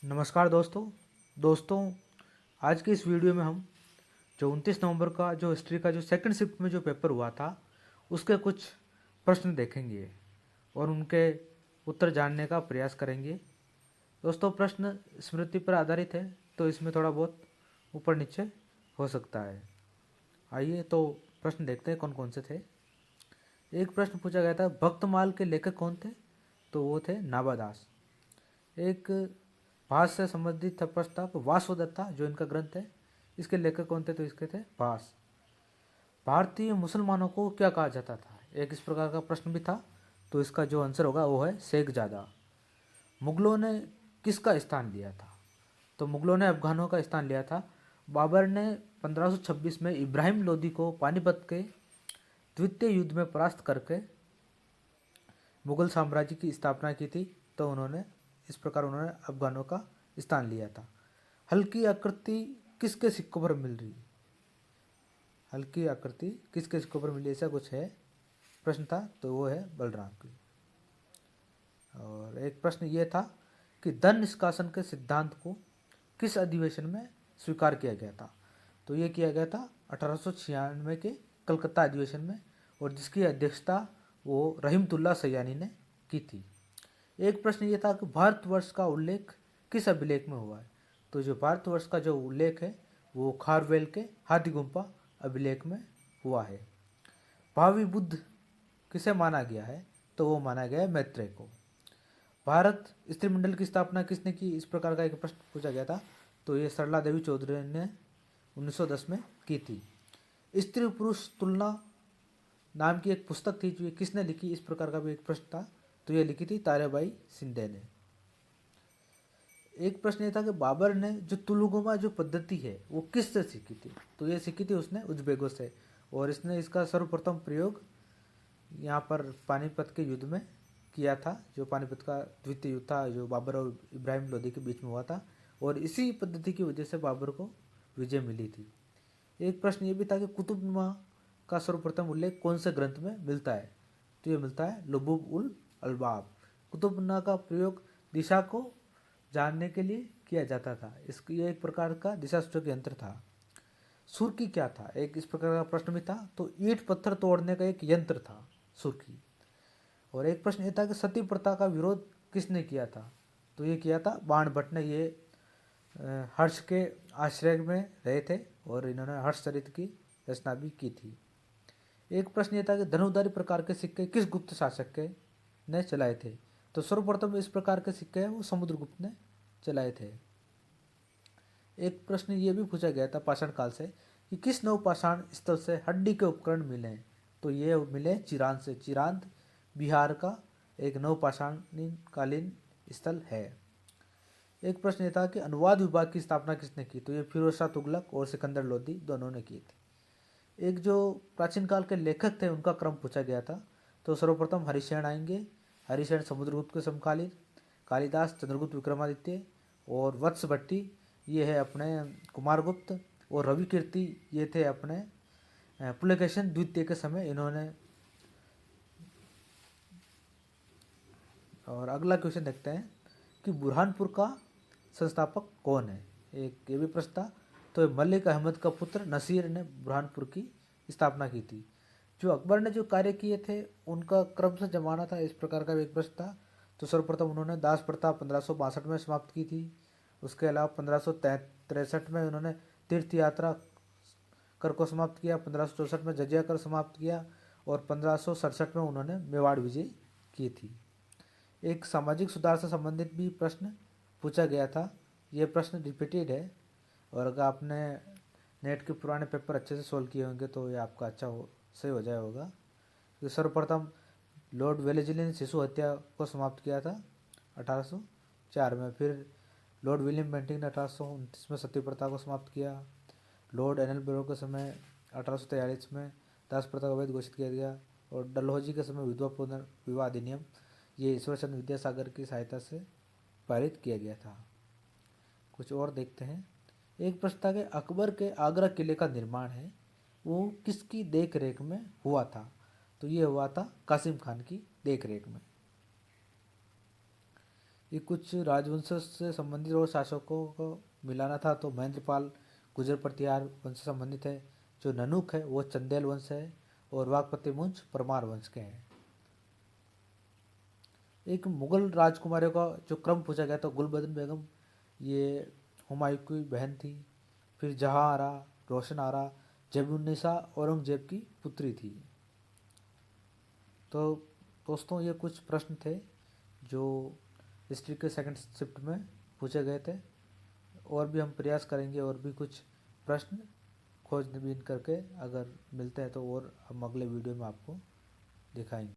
नमस्कार दोस्तों आज की इस वीडियो में हम जो 29 नवंबर का जो हिस्ट्री का जो सेकंड शिफ्ट में जो पेपर हुआ था उसके कुछ प्रश्न देखेंगे और उनके उत्तर जानने का प्रयास करेंगे। दोस्तों, प्रश्न स्मृति पर आधारित है तो इसमें थोड़ा बहुत ऊपर नीचे हो सकता है। आइए तो प्रश्न देखते हैं कौन कौन से थे। एक प्रश्न पूछा गया था, भक्तमाल के लेखक कौन थे? तो वो थे नाभादास। एक भास से संबंधित था प्रश्न था कि वासवदत्ता जो इनका ग्रंथ है इसके लेखक कौन थे? तो इसके थे भास। भारतीय मुसलमानों को क्या कहा जाता था? एक इस प्रकार का प्रश्न भी था, तो इसका जो आंसर होगा वो है शेखजादा। मुगलों ने किसका स्थान लिया था? तो मुगलों ने अफगानों का स्थान लिया था। बाबर ने 1526 में इब्राहिम लोदी को पानीपत के द्वितीय युद्ध में परास्त करके मुगल साम्राज्य की स्थापना की थी। तो उन्होंने इस प्रकार उन्होंने अफगानों का स्थान लिया था। हल्की आकृति किसके सिक्कों पर मिल रही है? हल्की आकृति किसके सिक्कों पर मिली, ऐसा कुछ है प्रश्न था, तो वो है बलराम की। और एक प्रश्न ये था कि धन निष्कासन के सिद्धांत को किस अधिवेशन में स्वीकार किया गया था? तो ये किया गया था 1896 के कलकत्ता अधिवेशन में, और जिसकी अध्यक्षता वो रहीमतुल्ला सयानी ने की थी। एक प्रश्न ये था कि भारतवर्ष का उल्लेख किस अभिलेख में हुआ है? तो जो भारतवर्ष का जो उल्लेख है वो खारवेल के हाथी गुम्फा अभिलेख में हुआ है। भावी बुद्ध किसे माना गया है? तो वो माना गया है मैत्रेय को। भारत स्त्री मंडल की स्थापना किसने की? इस प्रकार का एक प्रश्न पूछा गया था, तो ये सरला देवी चौधरी ने 1910 में की थी। स्त्री पुरुष तुलना नाम की एक पुस्तक थी, जो ये किसने लिखी? इस प्रकार का भी एक प्रश्न था, तो ये लिखी थी ताराबाई शिंदे ने। एक प्रश्न ये था कि बाबर ने जो तुलुगुमा जो पद्धति है वो किससे सीखी थी? तो ये सीखी थी उसने उज्बेकों से, और इसने इसका सर्वप्रथम प्रयोग यहाँ पर पानीपत के युद्ध में किया था, जो पानीपत का द्वितीय युद्ध था जो बाबर और इब्राहिम लोदी के बीच में हुआ था, और इसी पद्धति की वजह से बाबर को विजय मिली थी। एक प्रश्न ये भी था कि कुतुबनुमा का सर्वप्रथम उल्लेख कौन से ग्रंथ में मिलता है? तो ये मिलता है लुबुब उल अलबाब। कुतुबनुमा का प्रयोग दिशा को जानने के लिए किया जाता था। इसकी ये एक प्रकार का दिशा सूचक यंत्र था। सुर्की क्या था? एक इस प्रकार का प्रश्न भी था, तो ईंट पत्थर तोड़ने का एक यंत्र था सुर्की। और एक प्रश्न ये था कि सती प्रथा का विरोध किसने किया था? तो ये किया था बाण भट्ट ने। ये हर्ष के आश्रय में रहे थे और इन्होंने हर्षचरित की रचना भी की थी। एक प्रश्न ये था कि धनुधारी प्रकार के सिक्के किस गुप्त शासक के ने चलाए थे? तो सर्वप्रथम इस प्रकार के सिक्के वो समुद्रगुप्त ने चलाए थे। एक प्रश्न ये भी पूछा गया था पाषाण काल से कि किस नवपाषाण स्थल से हड्डी के उपकरण मिले? तो ये मिले चिरांद से। चिरांद बिहार का एक नवपाषाणकालीन स्थल है। एक प्रश्न ये था कि अनुवाद विभाग की स्थापना किसने की? तो ये फिरोज शाह तुगलक और सिकंदर लोदी दोनों ने की थी। एक जो प्राचीन काल के लेखक थे उनका क्रम पूछा गया था, तो सर्वप्रथम हरिशरण आएंगे। हरिशरण समुद्रगुप्त के समकालीन, कालिदास चंद्रगुप्त विक्रमादित्य, और वत्स भट्टी ये है अपने कुमारगुप्त, और रवि कीर्ति ये थे अपने पुलकेशन द्वितीय के समय इन्होंने। और अगला क्वेश्चन देखते हैं कि बुरहानपुर का संस्थापक कौन है? एक ये भी प्रश्न था, तो मलिक अहमद का पुत्र नसीर ने बुरहानपुर की स्थापना की थी। जो अकबर ने जो कार्य किए थे उनका क्रम से जमाना था, इस प्रकार का भी एक प्रश्न था। तो सर्वप्रथम उन्होंने दास प्रथा 1562 में समाप्त की थी। उसके अलावा 1563 में उन्होंने तीर्थ यात्रा कर को समाप्त किया, 1564 में जजिया कर समाप्त किया, और 1567 में उन्होंने मेवाड़ विजय की थी। एक सामाजिक सुधार से संबंधित भी प्रश्न पूछा गया था। ये प्रश्न रिपीटेड है, और अगर आपने नेट के पुराने पेपर अच्छे से सोल्व किए होंगे तो ये आपका सही हो जाए होगा। तो सर्वप्रथम लॉर्ड वेलेस्ली ने शिशु हत्या को समाप्त किया था 1804 में। फिर लॉर्ड विलियम बेंटिंक ने 1829 में सती प्रथा को समाप्त किया। लॉर्ड एनलबरो के समय 1843 में दास प्रथा को अवैध घोषित किया गया। और डलहौजी के समय विधवा पुनर्विवाह अधिनियम ये ईश्वरचंद्र विद्यासागर की सहायता से पारित किया गया था। कुछ और देखते हैं। एक प्रश्न था कि अकबर के आगरा किले का निर्माण है वो किसकी देख रेख में हुआ था? तो ये हुआ था कासिम खान की देख रेख में। ये कुछ राजवंशों से संबंधित और शासकों को मिलाना था। तो महेंद्रपाल गुजर प्रतिहार वंश से संबंधित है। जो ननुक है वो चंदेल वंश है और वाघपति मुंज परमार वंश के हैं। एक मुगल राजकुमारियों का जो क्रम पूछा गया तो गुलबदन बेगम ये हुमायूं की बहन थी। फिर जहां आरा, रोशन आरा, जबीउन्निसा औरंगजेब की पुत्री थी। तो दोस्तों ये कुछ प्रश्न थे जो हिस्ट्री के सेकंड शिफ्ट में पूछे गए थे। और भी हम प्रयास करेंगे और भी कुछ प्रश्न खोजबीन करके अगर मिलते हैं तो और हम अगले वीडियो में आपको दिखाएंगे।